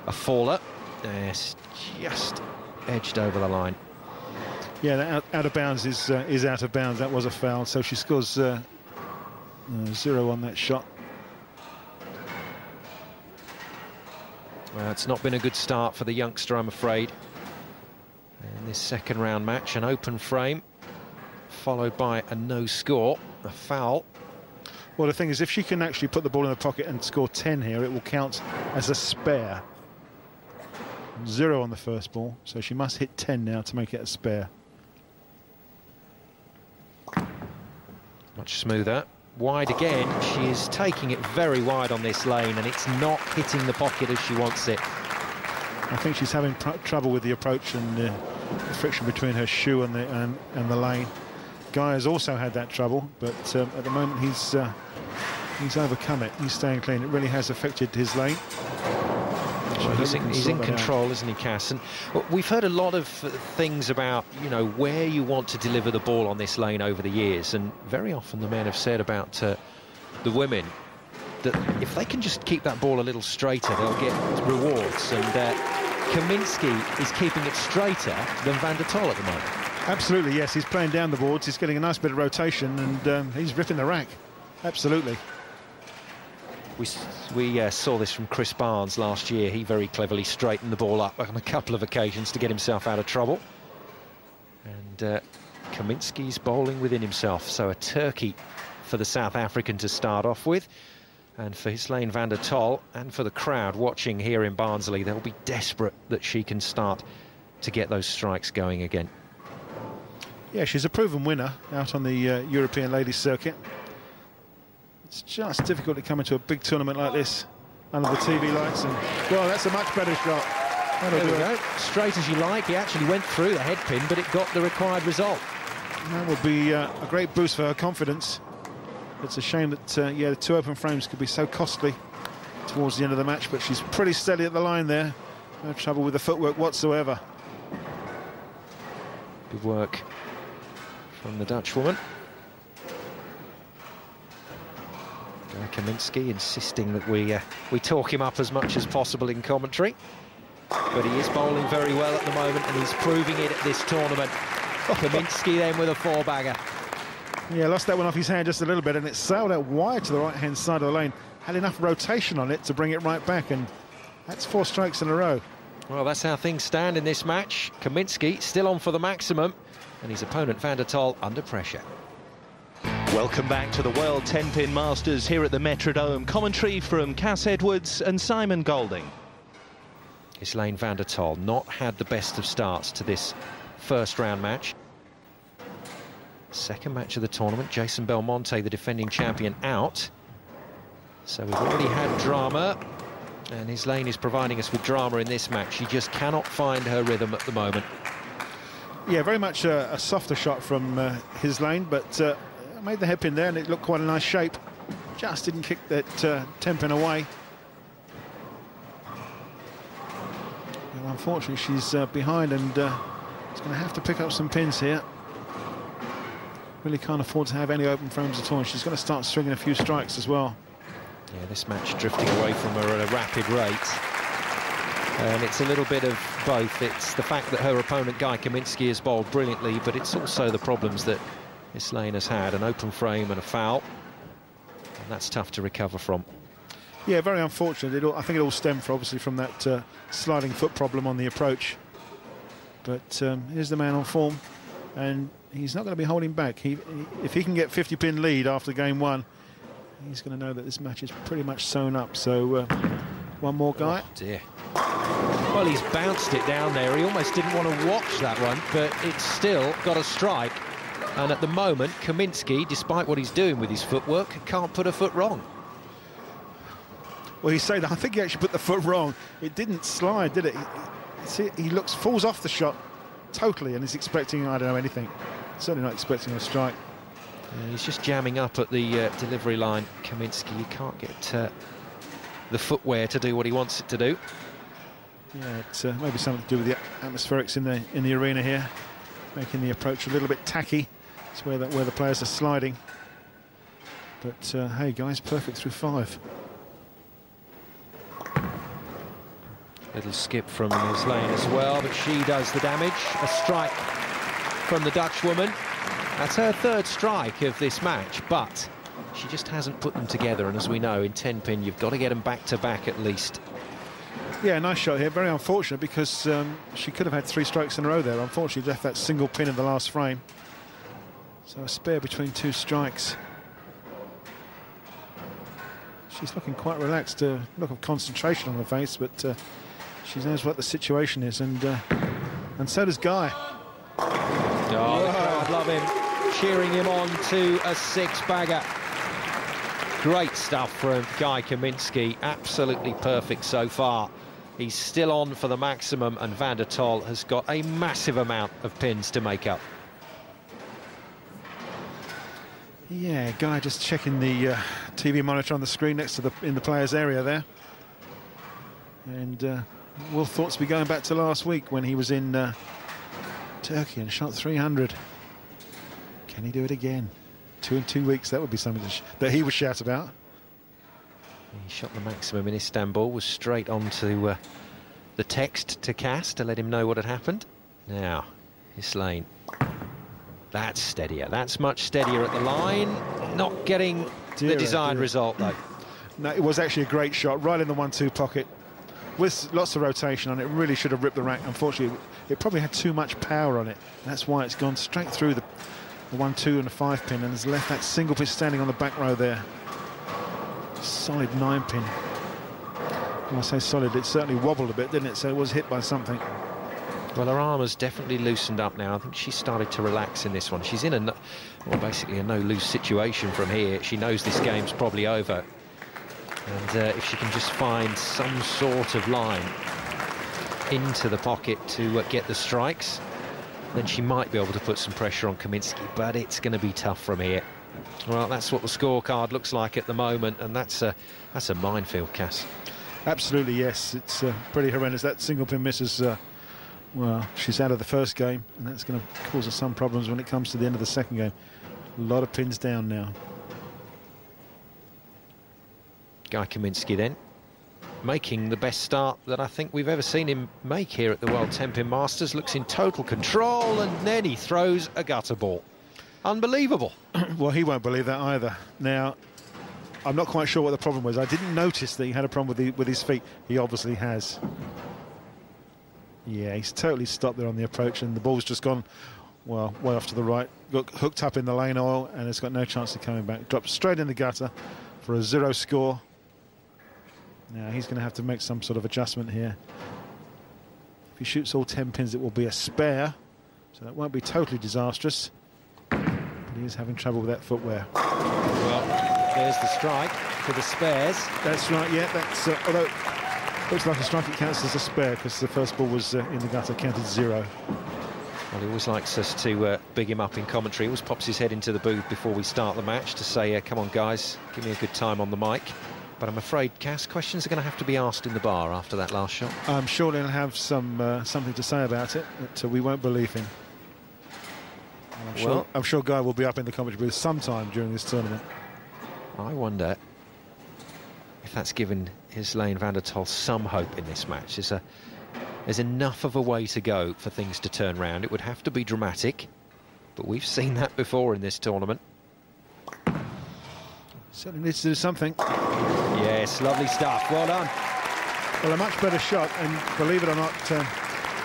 a faller. Yes, just edged over the line. Yeah, that out of bounds is out of bounds. That was a foul, so she scores 0 on that shot. Well, it's not been a good start for the youngster, I'm afraid. In this second round match, an open frame, followed by a no score, a foul. Well, the thing is, if she can actually put the ball in the pocket and score 10 here, it will count as a spare. 0 on the first ball, so she must hit 10 now to make it a spare. Much smoother. Wide again. She is taking it very wide on this lane, and it's not hitting the pocket as she wants it. I think she's having trouble with the approach and the friction between her shoe and the lane. Guy has also had that trouble, but at the moment he's overcome it. He's staying clean. It really has affected his lane. Well, he's in control, isn't he, Cass? And we've heard a lot of things about, you know, where you want to deliver the ball on this lane over the years, and very often the men have said about the women that if they can just keep that ball a little straighter, they'll get rewards. And Caminsky is keeping it straighter than Van der Tol at the moment. Absolutely, yes. He's playing down the boards. He's getting a nice bit of rotation, and he's ripping the rack. Absolutely. We saw this from Chris Barnes last year. He very cleverly straightened the ball up on a couple of occasions to get himself out of trouble. And Kaminsky's bowling within himself. So a turkey for the South African to start off with. And for Ghislaine Van der Tol and for the crowd watching here in Barnsley, they'll be desperate that she can start to get those strikes going again. Yeah, she's a proven winner out on the European ladies circuit. It's just difficult to come into a big tournament like this under the TV lights. And well, that's a much better shot. There we go. Straight as you like. He actually went through the head pin, but it got the required result. That will be a great boost for her confidence. It's a shame that yeah, the 2 open frames could be so costly towards the end of the match, but she's pretty steady at the line there. No trouble with the footwork whatsoever. Good work from the Dutch woman. Caminsky insisting that we talk him up as much as possible in commentary, but he is bowling very well at the moment, and he's proving it at this tournament. Caminsky then with a 4-bagger. Yeah, lost that one off his hand just a little bit, and it sailed out wide to the right-hand side of the lane. Had enough rotation on it to bring it right back, and that's 4 strikes in a row. Well, that's how things stand in this match. Caminsky still on for the maximum, and his opponent Van der Tol under pressure. Welcome back to the World 10-Pin Masters here at the Metrodome. Commentary from Cass Edwards and Simon Golding. Ghislaine Van der Tol not had the best of starts to this first round match. Second match of the tournament, Jason Belmonte, the defending champion, out. So we've already had drama, and Ghislaine is providing us with drama in this match. She just cannot find her rhythm at the moment. Yeah, very much a softer shot from Ghislaine, but made the headpin there, and it looked quite a nice shape. Just didn't kick that 10-pin away. Well, unfortunately, she's behind, and she's going to have to pick up some pins here. Really can't afford to have any open frames at all. She's going to start stringing a few strikes as well. Yeah, this match drifting away from her at a rapid rate. And it's a little bit of both. It's the fact that her opponent, Guy Caminsky, has bowled brilliantly, but it's also the problems that Ghislaine has had, an open frame and a foul, and that's tough to recover from. Yeah, very unfortunate. I think it all stemmed obviously from that sliding foot problem on the approach. But here's the man on form, and he's not going to be holding back. If he can get 50-pin lead after game 1, he's going to know that this match is pretty much sewn up. So one more Guy. Oh dear. Well, he's bounced it down there. He almost didn't want to watch that one, but it's still got a strike. And at the moment, Caminsky, despite what he's doing with his footwork, can't put a foot wrong. Well, he's saying that I think he actually put the foot wrong. It didn't slide, did it? He falls off the shot totally, and is expecting, I don't know, anything. Certainly not expecting a strike. Yeah, he's just jamming up at the delivery line, Caminsky. You can't get the footwear to do what he wants it to do. Yeah, it's maybe something to do with the atmospherics in the arena here, making the approach a little bit tacky. It's where the players are sliding. But hey, guys, perfect through 5. Little skip from Ghislaine as well, but she does the damage. A strike from the Dutch woman. That's her third strike of this match, but she just hasn't put them together, and as we know, in 10-pin, you've got to get them back-to-back at least. Yeah, nice shot here. Very unfortunate, because she could have had 3 strikes in a row there. Unfortunately, left that single pin in the last frame. So a spare between 2 strikes. She's looking quite relaxed, look of concentration on her face, but she knows what the situation is, and so does Guy. Oh, the crowd love him, cheering him on to a 6-bagger. Great stuff from Guy Caminsky, absolutely perfect so far. He's still on for the maximum, and Van der Tol has got a massive amount of pins to make up. Yeah, Guy just checking the TV monitor on the screen next to in the players' area there. And will thoughts be going back to last week when he was in Turkey and shot 300? Can he do it again? 2 in 2 weeks, that would be something that he would shout about. He shot the maximum in Istanbul, was straight onto the text to Cass to let him know what had happened. Now, Ghislaine. That's steadier. That's much steadier at the line. Not getting the desired result, though. No, it was actually a great shot, right in the 1-2 pocket. With lots of rotation on it, really should have ripped the rack. Unfortunately, it probably had too much power on it. That's why it's gone straight through the 1-2 and a 5-pin, and has left that single pin standing on the back row there. Solid 9-pin. When I say solid, it certainly wobbled a bit, didn't it? So it was hit by something. Well, her arm has definitely loosened up now. I think she started to relax in this one. She's in basically a no-lose situation from here. She knows this game's probably over. And if she can just find some sort of line into the pocket to get the strikes, then she might be able to put some pressure on Caminsky, but it's going to be tough from here. Well, that's what the scorecard looks like at the moment, and that's a minefield, Cass. Absolutely, yes. It's pretty horrendous. That single pin misses. Well, she's out of the first game, and that's going to cause her some problems when it comes to the end of the second game. A lot of pins down now. Guy Caminsky then, making the best start that I think we've ever seen him make here at the World 10-pin Masters. Looks in total control, and then he throws a gutter ball. Unbelievable. Well, he won't believe that either. Now, I'm not quite sure what the problem was. I didn't notice that he had a problem with his feet. He obviously has. Yeah, he's totally stopped there on the approach, and the ball's just gone, well, way off to the right. Got hooked up in the lane oil, and it's got no chance of coming back. Dropped straight in the gutter for a 0 score. Now he's going to have to make some sort of adjustment here. If he shoots all 10 pins, it will be a spare, so that won't be totally disastrous. But he is having trouble with that footwear. Well, there's the strike for the spares. That's right, yeah. That's although looks like a strike, it counts as a spare because the first ball was in the gutter, counted 0. Well, he always likes us to big him up in commentary. He always pops his head into the booth before we start the match to say, come on, guys, give me a good time on the mic. But I'm afraid, Cass, questions are going to have to be asked in the bar after that last shot. I'm sure they'll have something to say about it, but we won't believe him. I'm sure Guy will be up in the commentary booth sometime during this tournament. I wonder if that's given Ghislaine Van der Tol some hope in this match. There's enough of a way to go for things to turn round. It would have to be dramatic, but we've seen that before in this tournament. Certainly needs to do something. Yes, lovely stuff. Well done. Well, a much better shot, and believe it or not,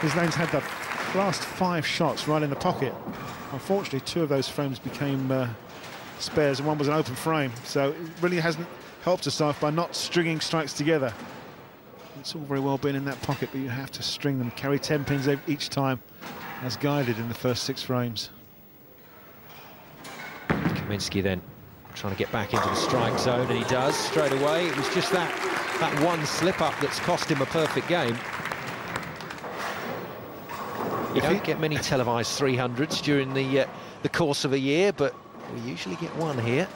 Ghislaine's had the last 5 shots right in the pocket. Unfortunately, 2 of those frames became spares, and one was an open frame, so it really hasn't helped herself by not stringing strikes together. It's all very well being in that pocket, but you have to string them, carry 10 pins each time, as guided in the first 6 frames. Caminsky then trying to get back into the strike zone, and he does straight away. It was just that one slip-up that's cost him a perfect game. You don't get many televised 300s during the course of a year, but we usually get one here.